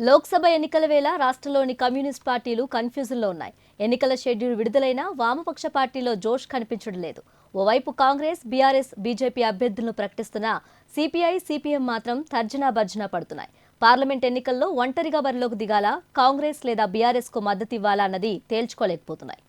లోక్సభ ఎన్నికల వేళ రాష్ట్రంలోని కమ్యూనిస్ట్ పార్టీలు కన్ఫ్యూజన్లో ఉన్నాయి. ఎన్నికల షెడ్యూల్ విడుదలైనా వామపక్ష పార్టీలో జోష్ కనిపించడం లేదు. ఓవైపు కాంగ్రెస్, బీఆర్ఎస్, బీజేపీ అభ్యర్థులను ప్రకటిస్తున్న సిపిఐ, సిపిఎం మాత్రం తర్జనా భర్జనా పడుతున్నాయి. పార్లమెంట్ ఎన్నికల్లో ఒంటరిగా బరిలోకి దిగాలా, కాంగ్రెస్ లేదా బీఆర్ఎస్ కు మద్దతు ఇవ్వాలా అన్నది తేల్చుకోలేకపోతున్నాయి.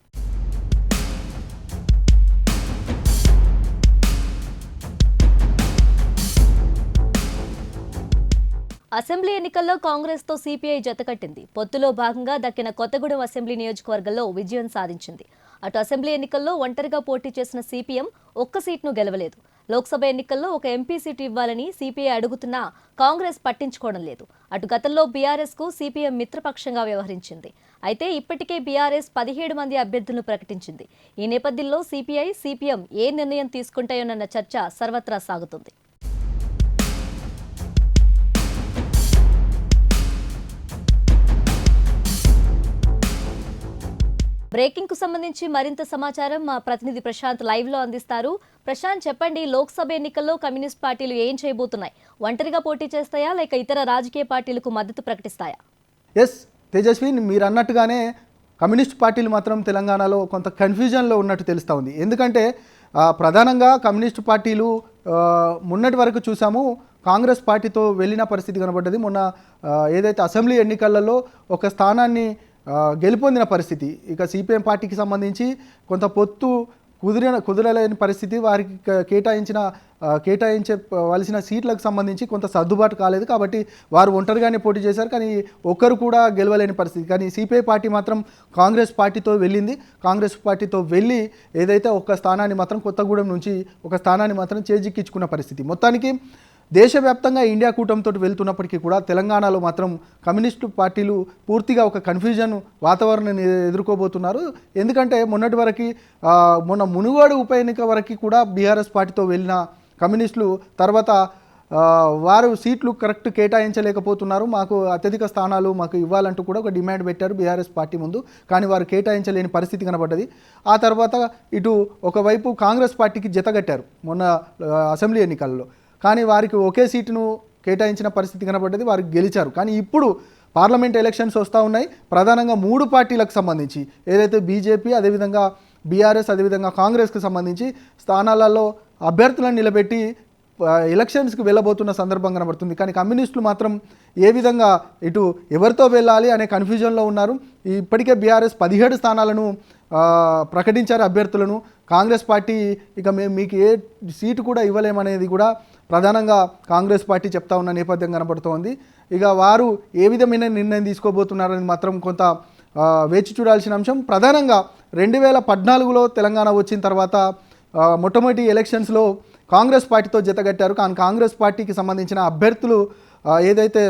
అసెంబ్లీ ఎన్నికల్లో కాంగ్రెస్ తో సిపిఐ జతకట్టింది. పొత్తులో భాగంగా దక్కిన కొత్తగూడెం అసెంబ్లీ నియోజకవర్గంలో విజయం సాధించింది. అటు అసెంబ్లీ ఎన్నికల్లో ఒంటరిగా పోటీ చేసిన సిపిఎం ఒక్క సీట్ను గెలవలేదు. లోక్సభ ఎన్నికల్లో ఒక ఎంపీ సీటు ఇవ్వాలని సిపిఐ అడుగుతున్నా కాంగ్రెస్ పట్టించుకోవడం లేదు. అటు గతంలో బీఆర్ఎస్ కు సిపిఎం మిత్రపక్షంగా వ్యవహరించింది. అయితే ఇప్పటికే బీఆర్ఎస్ 17 మంది అభ్యర్థులను ప్రకటించింది. ఈ నేపథ్యంలో సిపిఐ, సిపిఎం ఏ నిర్ణయం తీసుకుంటాయోనన్న చర్చ సర్వత్రా సాగుతుంది. బ్రేకింగ్ కు సంబంధించి మరింత సమాచారం మా ప్రతినిధి ప్రశాంత్ లైవ్ లో అందిస్తారు. ప్రశాంత్, చెప్పండి, లోక్సభ ఎన్నికల్లో కమ్యూనిస్ట్ పార్టీలు ఏం చేయబోతున్నాయి? ఒంటరిగా పోటీ చేస్తాయా లేక ఇతర రాజకీయ పార్టీలకు మద్దతు ప్రకటిస్తాయా? ఎస్ తేజస్వి, మీరు అన్నట్టుగానే కమ్యూనిస్ట్ పార్టీలు మాత్రం తెలంగాణలో కొంత కన్ఫ్యూజన్లో ఉన్నట్టు తెలుస్తూ ఉంది. ఎందుకంటే ప్రధానంగా కమ్యూనిస్ట్ పార్టీలు మొన్నటి వరకు చూసాము, కాంగ్రెస్ పార్టీతో వెళ్ళిన పరిస్థితి కనబడ్డది. మొన్న ఏదైతే అసెంబ్లీ ఎన్నికలలో ఒక స్థానాన్ని గెలుపొందిన పరిస్థితి. ఇక సిపిఎం పార్టీకి సంబంధించి కొంత పొత్తు కుదరలేని పరిస్థితి. వారికి కేటాయించవలసిన సీట్లకు సంబంధించి కొంత సర్దుబాటు కాలేదు. కాబట్టి వారు ఒంటరిగానే పోటీ చేశారు, కానీ ఒక్కరు కూడా గెలవలేని పరిస్థితి. కానీ సిపిఐ పార్టీ మాత్రం కాంగ్రెస్ పార్టీతో వెళ్ళింది. కాంగ్రెస్ పార్టీతో వెళ్ళి ఏదైతే ఒక స్థానాన్ని మాత్రం కొత్తగూడెం నుంచి ఒక స్థానాన్ని మాత్రం చేజిక్కించుకున్న పరిస్థితి. మొత్తానికి దేశవ్యాప్తంగా ఇండియా కూటమితో వెళ్తున్నప్పటికీ కూడా తెలంగాణలో మాత్రం కమ్యూనిస్టు పార్టీలు పూర్తిగా ఒక కన్ఫ్యూజన్ వాతావరణాన్ని ఎదుర్కోబోతున్నారు. ఎందుకంటే మొన్నటి వరకు మొన్న మునుగోడు ఉప ఎన్నిక వరకు కూడా బీఆర్ఎస్ పార్టీతో వెళ్ళిన కమ్యూనిస్టులు తర్వాత వారు సీట్లు కరెక్ట్ కేటాయించలేకపోతున్నారు, మాకు అత్యధిక స్థానాలు మాకు ఇవ్వాలంటూ కూడా ఒక డిమాండ్ పెట్టారు బీఆర్ఎస్ పార్టీ ముందు. కానీ వారు కేటాయించలేని పరిస్థితి కనబడ్డది. ఆ తర్వాత ఇటు ఒకవైపు కాంగ్రెస్ పార్టీకి జతగట్టారు మొన్న అసెంబ్లీ ఎన్నికల్లో. కానీ వారికి ఒకే సీటును కేటాయించిన పరిస్థితి కనబడ్డది, వారికి గెలిచారు. కానీ ఇప్పుడు పార్లమెంట్ ఎలక్షన్స్ వస్తూ ఉన్నాయి. ప్రధానంగా 3 పార్టీలకు సంబంధించి ఏదైతే బీజేపీ, అదేవిధంగా బీఆర్ఎస్, అదేవిధంగా కాంగ్రెస్కి సంబంధించి స్థానాలలో అభ్యర్థులను నిలబెట్టి ఎలక్షన్స్కి వెళ్ళబోతున్న సందర్భం కనబడుతుంది. కానీ కమ్యూనిస్టులు మాత్రం ఏ విధంగా ఇటు ఎవరితో వెళ్ళాలి అనే కన్ఫ్యూజన్లో ఉన్నారు. ఇప్పటికే బీఆర్ఎస్ 17 స్థానాలను ప్రకటించారు అభ్యర్థులను. కాంగ్రెస్ పార్టీ ఇక మేము మీకు ఏ సీటు కూడా ఇవ్వలేమనేది కూడా ప్రధానంగా కాంగ్రెస్ పార్టీ చెప్తా ఉన్న నేపథ్యం కనబడుతోంది. ఇక వారు ఏ విధమైన నిర్ణయం తీసుకోబోతున్నారని మాత్రం కొంత వేచి చూడాల్సిన అంశం. ప్రధానంగా 2014లో తెలంగాణ వచ్చిన తర్వాత మొట్టమొదటి ఎలక్షన్స్లో కాంగ్రెస్ పార్టీతో జతగట్టారు. కానీ కాంగ్రెస్ పార్టీకి సంబంధించిన అభ్యర్థులు ఏదైతే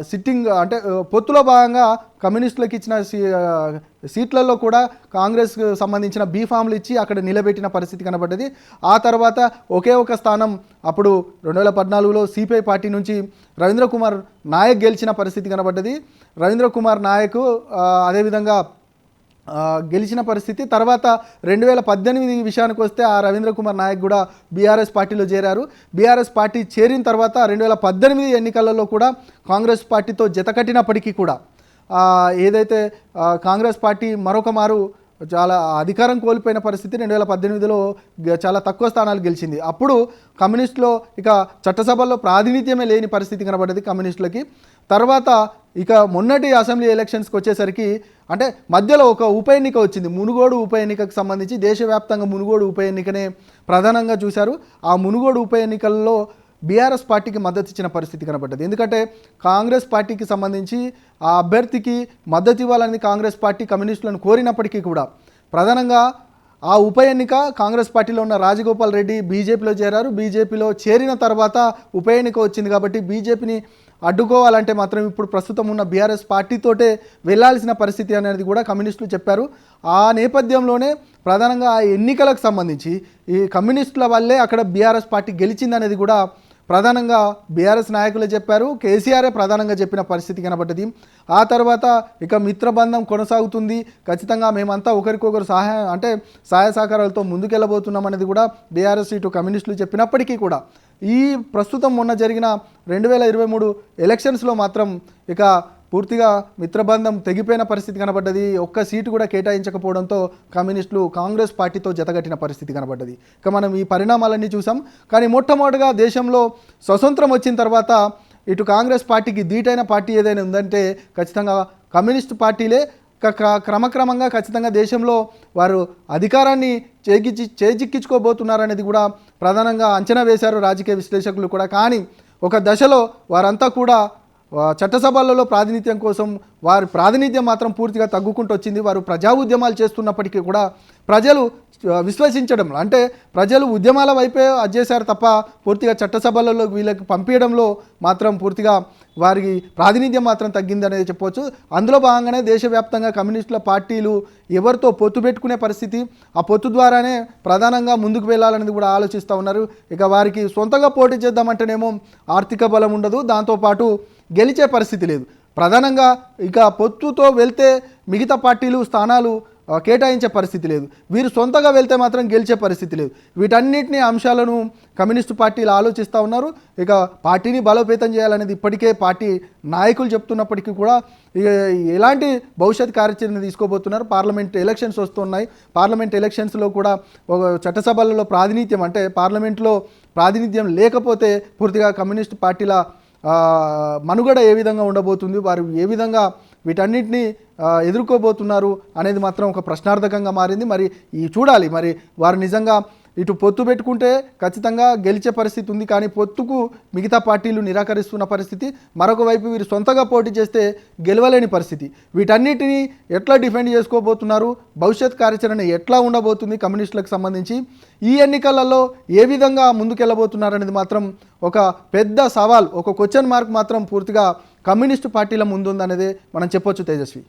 సిట్టింగ్ అంటే పొత్తులో భాగంగా కమ్యూనిస్టులకు ఇచ్చిన సీట్లలో కూడా కాంగ్రెస్కు సంబంధించిన బీఫామ్లు ఇచ్చి అక్కడ నిలబెట్టిన పరిస్థితి కనబడ్డది. ఆ తర్వాత ఒకే ఒక స్థానం అప్పుడు 2014లో సిపిఐ పార్టీ నుంచి రవీంద్ర కుమార్ నాయక్ గెలిచిన పరిస్థితి కనబడ్డది. రవీంద్ర కుమార్ నాయక్ అదేవిధంగా గెలిచిన పరిస్థితి. తర్వాత 2018 విషయానికి వస్తే ఆ రవీంద్ర కుమార్ నాయక్ కూడా బీఆర్ఎస్ పార్టీలో చేరారు. బీఆర్ఎస్ పార్టీ చేరిన తర్వాత 2018 ఎన్నికలలో కూడా కాంగ్రెస్ పార్టీతో జతకట్టినప్పటికీ కూడా ఏదైతే కాంగ్రెస్ పార్టీ మరొక మారు చాలా అధికారం కోల్పోయిన పరిస్థితి. 2018లో చాలా తక్కువ స్థానాలు గెలిచింది. అప్పుడు కమ్యూనిస్టులో ఇక చట్టసభల్లో ప్రాతినిధ్యమే లేని పరిస్థితి కనబడ్డది కమ్యూనిస్టులకి. తర్వాత ఇక మొన్నటి అసెంబ్లీ ఎలక్షన్స్కి వచ్చేసరికి అంటే మధ్యలో ఒక ఉప ఎన్నిక వచ్చింది. మునుగోడు ఉప ఎన్నికకు సంబంధించి దేశవ్యాప్తంగా మునుగోడు ఉప ఎన్నికనే ప్రధానంగా చూశారు. ఆ మునుగోడు ఉప ఎన్నికల్లో బీఆర్ఎస్ పార్టీకి మద్దతు ఇచ్చిన పరిస్థితి కనబడ్డది. ఎందుకంటే కాంగ్రెస్ పార్టీకి సంబంధించి ఆ అభ్యర్థికి మద్దతు ఇవ్వాలని కాంగ్రెస్ పార్టీ కమ్యూనిస్టులను కోరినప్పటికీ కూడా ప్రధానంగా ఆ ఉప ఎన్నిక కాంగ్రెస్ పార్టీలో ఉన్న రాజగోపాల్ రెడ్డి బీజేపీలో చేరారు. బీజేపీలో చేరిన తర్వాత ఉప ఎన్నిక వచ్చింది కాబట్టి బీజేపీని అడ్డుకోవాలంటే మాత్రం ఇప్పుడు ప్రస్తుతం ఉన్న బీఆర్ఎస్ పార్టీతోటే వెళ్లాల్సిన పరిస్థితి అనేది కూడా కమ్యూనిస్టులు చెప్పారు. ఆ నేపథ్యంలోనే ప్రధానంగా ఆ ఎన్నికలకు సంబంధించి ఈ కమ్యూనిస్టుల వల్లే అక్కడ బీఆర్ఎస్ పార్టీ గెలిచిందనేది కూడా ప్రధానంగా బీఆర్ఎస్ నాయకులే చెప్పారు. కేసీఆరే ప్రధానంగా చెప్పిన పరిస్థితి కనబడ్డది. ఆ తర్వాత ఇక మిత్రబంధం కొనసాగుతుంది, ఖచ్చితంగా మేమంతా ఒకరికొకరు సహాయ సహకారాలతో ముందుకెళ్ళబోతున్నాం అనేది కూడా బీఆర్ఎస్ ఇటు కమ్యూనిస్టులు చెప్పినప్పటికీ కూడా ఈ ప్రస్తుతం మొన్న జరిగిన 2023 ఎలక్షన్స్లో మాత్రం ఇక పూర్తిగా మిత్రబంధం తెగిపోయిన పరిస్థితి కనబడ్డది. ఒక్క సీటు కూడా కేటాయించకపోవడంతో కమ్యూనిస్టులు కాంగ్రెస్ పార్టీతో జతగట్టిన పరిస్థితి కనబడ్డది. ఇక మనం ఈ పరిణామాలన్నీ చూసాం. కానీ మొట్టమొదటిగా దేశంలో స్వతంత్రం వచ్చిన తర్వాత ఇటు కాంగ్రెస్ పార్టీకి ధీటైన పార్టీ ఏదైనా ఉందంటే ఖచ్చితంగా కమ్యూనిస్ట్ పార్టీలే. క్రమక్రమంగా ఖచ్చితంగా దేశంలో వారు అధికారాన్ని చేజిక్కించుకోబోతున్నారనేది కూడా ప్రధానంగా అంచనా వేశారు రాజకీయ విశ్లేషకులు కూడా. కానీ ఒక దశలో వారంతా కూడా చట్టసభలలో ప్రాతినిధ్యం కోసం వారి ప్రాతినిధ్యం మాత్రం పూర్తిగా తగ్గుకుంటూ వచ్చింది. వారు ప్రజా ఉద్యమాలు చేస్తున్నప్పటికీ కూడా ప్రజలు విశ్వసించడం, అంటే ప్రజలు ఉద్యమాల వైపే చేశారు తప్ప పూర్తిగా చట్టసభలలో వీళ్ళకి పంపించడంలో మాత్రం పూర్తిగా వారికి ప్రాతినిధ్యం మాత్రం తగ్గిందనేది చెప్పవచ్చు. అందులో భాగంగానే దేశవ్యాప్తంగా కమ్యూనిస్టుల పార్టీలు ఎవరితో పొత్తు పెట్టుకునే పరిస్థితి, ఆ పొత్తు ద్వారానే ప్రధానంగా ముందుకు వెళ్ళాలనేది కూడా ఆలోచిస్తూ ఉన్నారు. ఇక వారికి సొంతంగా పోటీ చేద్దామంటేనేమో ఆర్థిక బలం ఉండదు, దాంతోపాటు గెలిచే పరిస్థితి లేదు. ప్రధానంగా ఇక పొత్తుతో వెళ్తే మిగతా పార్టీలు స్థానాలు కేటాయించే పరిస్థితి లేదు, వీరు సొంతగా వెళ్తే మాత్రం గెలిచే పరిస్థితి లేదు. వీటన్నిటిని అంశాలను కమ్యూనిస్టు పార్టీలు ఆలోచిస్తూ ఉన్నారు. ఇక పార్టీని బలోపేతం చేయాలనేది ఇప్పటికే పార్టీ నాయకులు చెప్తున్నప్పటికీ కూడా ఎలాంటి భవిష్యత్ కార్యాచరణ తీసుకోబోతున్నారు. పార్లమెంట్ ఎలక్షన్స్ వస్తున్నాయి. పార్లమెంట్ ఎలక్షన్స్లో కూడా ఒక చట్టసభలలో ప్రాతినిధ్యం, అంటే పార్లమెంట్లో ప్రాతినిధ్యం లేకపోతే పూర్తిగా కమ్యూనిస్టు పార్టీల మనుగడ ఏ విధంగా ఉండబోతుంది, వారు ఏ విధంగా వీటన్నిటిని ఎదుర్కోబోతున్నారు అనేది మాత్రం ఒక ప్రశ్నార్థకంగా మారింది. మరి ఈ చూడాలి, మరి వారు నిజంగా ఇటు పొత్తు పెట్టుకుంటే ఖచ్చితంగా గెలిచే పరిస్థితి ఉంది, కానీ పొత్తుకు మిగతా పార్టీలు నిరాకరిస్తున్న పరిస్థితి. మరొక వైపు వీరు సొంతంగా పోటీ చేస్తే గెలవలేని పరిస్థితి. వీటన్నిటిని ఎట్లా డిఫెండ్ చేసుకోబోతున్నారు, భవిష్యత్ కార్యాచరణ ఎట్లా ఉండబోతుంది కమ్యూనిస్టులకు సంబంధించి, ఈ ఎన్నికలలో ఏ విధంగా ముందుకెళ్ళబోతున్నారు అనేది మాత్రం ఒక పెద్ద సవాల్, ఒక క్వశ్చన్ మార్క్ మాత్రం పూర్తిగా కమ్యూనిస్టు పార్టీల ముందుందనేదే మనం చెప్పొచ్చు తేజస్వి.